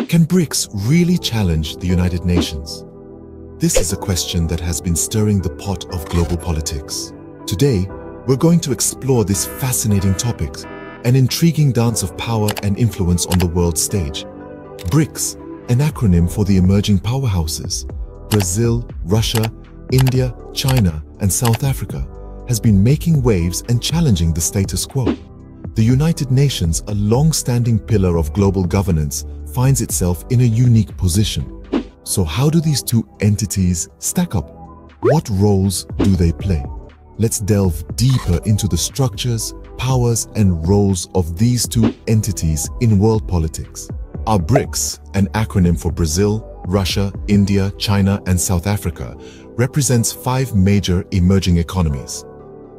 Can BRICS really challenge the United Nations? This is a question that has been stirring the pot of global politics. Today, we're going to explore this fascinating topic, an intriguing dance of power and influence on the world stage. BRICS, an acronym for the emerging powerhouses, Brazil, Russia, India, China, and South Africa, has been making waves and challenging the status quo. The United Nations, a long-standing pillar of global governance, finds itself in a unique position. So how do these two entities stack up? What roles do they play? Let's delve deeper into the structures, powers, and roles of these two entities in world politics. Our BRICS, an acronym for Brazil, Russia, India, China, and South Africa, represents 5 major emerging economies.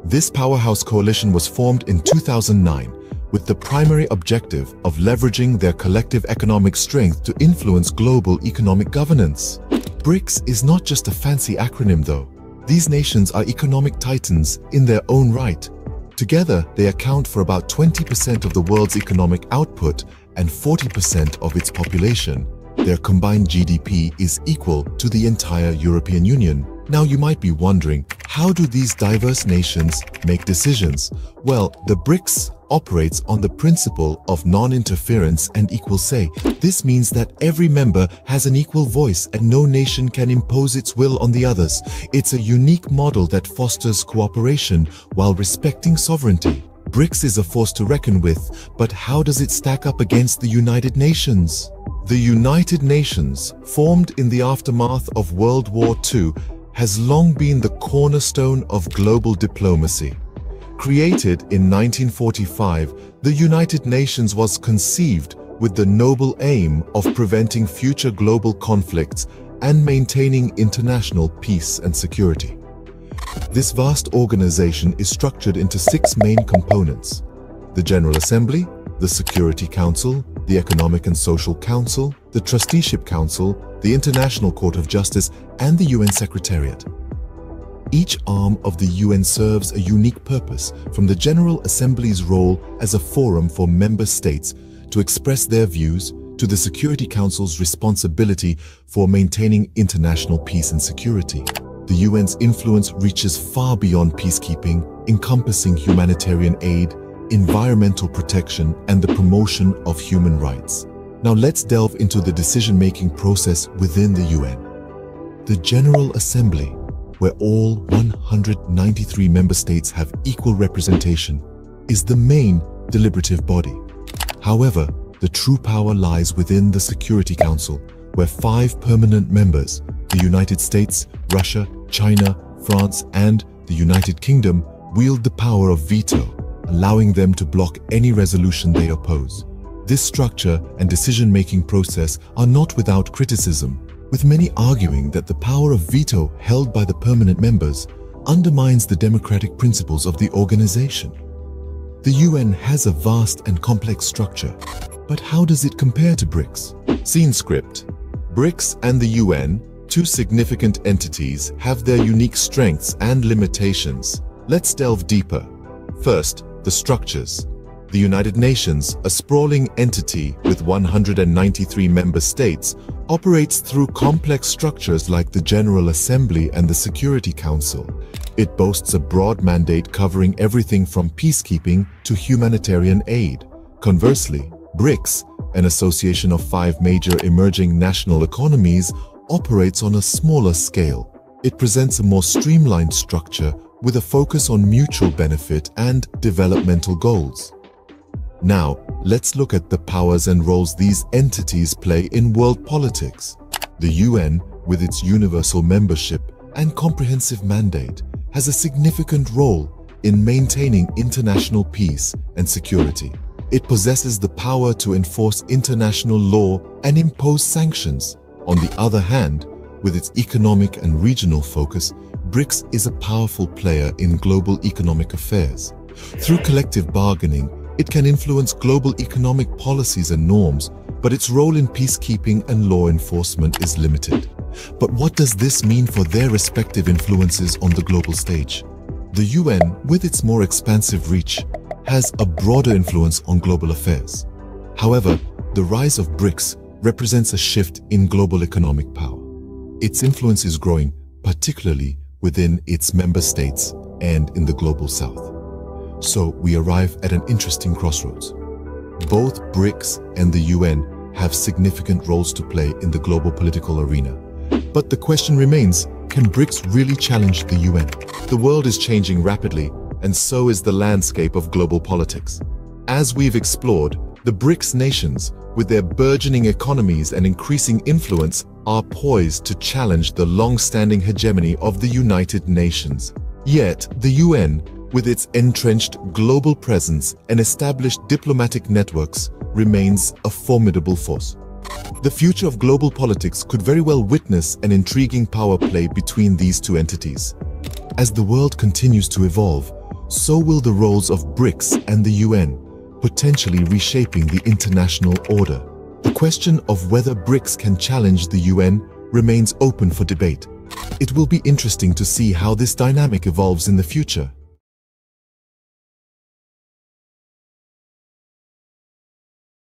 This powerhouse coalition was formed in 2009 with the primary objective of leveraging their collective economic strength to influence global economic governance. BRICS is not just a fancy acronym though. These nations are economic titans in their own right. Together, they account for about 20% of the world's economic output and 40% of its population. Their combined GDP is equal to the entire European Union. Now you might be wondering, how do these diverse nations make decisions? Well, the BRICS operates on the principle of non-interference and equal say. This means that every member has an equal voice and no nation can impose its will on the others. It's a unique model that fosters cooperation while respecting sovereignty. BRICS is a force to reckon with, but how does it stack up against the United Nations? The United Nations, formed in the aftermath of World War II, has long been the cornerstone of global diplomacy. Created in 1945, the United Nations was conceived with the noble aim of preventing future global conflicts and maintaining international peace and security. This vast organization is structured into 6 main components: the General Assembly, the Security Council, the Economic and Social Council, the Trusteeship Council, the International Court of Justice, and the UN Secretariat. Each arm of the UN serves a unique purpose, from the General Assembly's role as a forum for member states to express their views, to the Security Council's responsibility for maintaining international peace and security. The UN's influence reaches far beyond peacekeeping, encompassing humanitarian aid, environmental protection, and the promotion of human rights. Now let's delve into the decision-making process within the UN. The General Assembly, where all 193 member states have equal representation, is the main deliberative body. However, the true power lies within the Security Council, where 5 permanent members, the United States, Russia, China, France, and the United Kingdom, wield the power of veto, allowing them to block any resolution they oppose. This structure and decision-making process are not without criticism, with many arguing that the power of veto held by the permanent members undermines the democratic principles of the organization. The UN has a vast and complex structure, but how does it compare to BRICS? Scene script. BRICS and the UN, 2 significant entities, have their unique strengths and limitations. Let's delve deeper. First, the structures. The United Nations, a sprawling entity with 193 member states, operates through complex structures like the General Assembly and the Security Council. It boasts a broad mandate covering everything from peacekeeping to humanitarian aid. Conversely, BRICS, an association of 5 major emerging national economies, operates on a smaller scale. It presents a more streamlined structure with a focus on mutual benefit and developmental goals. Now, let's look at the powers and roles these entities play in world politics. The UN, with its universal membership and comprehensive mandate, has a significant role in maintaining international peace and security. It possesses the power to enforce international law and impose sanctions. On the other hand, with its economic and regional focus, BRICS is a powerful player in global economic affairs. Through collective bargaining, it can influence global economic policies and norms, but its role in peacekeeping and law enforcement is limited. But what does this mean for their respective influences on the global stage? The UN, with its more expansive reach, has a broader influence on global affairs. However, the rise of BRICS represents a shift in global economic power. Its influence is growing, particularly within its member states and in the global south. So we arrive at an interesting crossroads. Both BRICS and the UN have significant roles to play in the global political arena. But the question remains, can BRICS really challenge the UN? The world is changing rapidly, and so is the landscape of global politics. As we've explored, the BRICS nations, with their burgeoning economies and increasing influence, are poised to challenge the long-standing hegemony of the United Nations. Yet, the UN, with its entrenched global presence and established diplomatic networks, remains a formidable force. The future of global politics could very well witness an intriguing power play between these two entities. As the world continues to evolve, so will the roles of BRICS and the UN, potentially reshaping the international order. The question of whether BRICS can challenge the UN remains open for debate. It will be interesting to see how this dynamic evolves in the future.